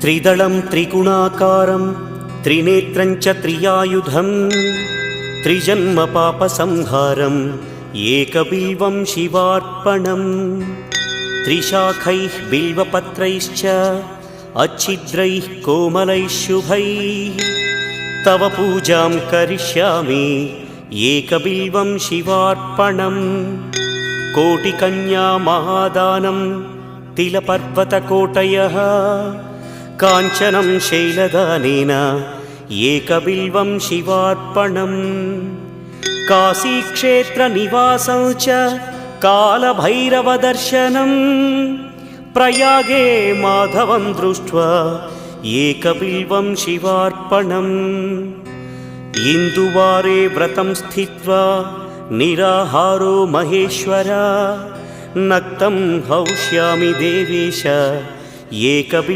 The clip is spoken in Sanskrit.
त्रिदलं त्रिगुणाकारं त्रिनेत्रं च त्रियायुधं त्रिजन्म पापसंहारम् एकबिल्वं शिवार्पणम् त्रिशाखैः बिल्वपत्रैश्च अच्छिद्रैः कोमलैः शुभैः तव पूजां करिष्यामि एकबिल्वं शिवार्पणम् कोटिकन्या महादानं तिलपर्वतकोटयः काञ्चनं शैलदानेन एकबिल्वं शिवार्पणम् काशीक्षेत्रनिवासं च कालभैरवदर्शनं प्रयागे माधवं दृष्ट्वा एकबिल्वं शिवार्पणम् इन्दुवारे व्रतं स्थित्वा निराहारो महेश्वर नक्तं हौष्यामि देवेश एकबिल्वं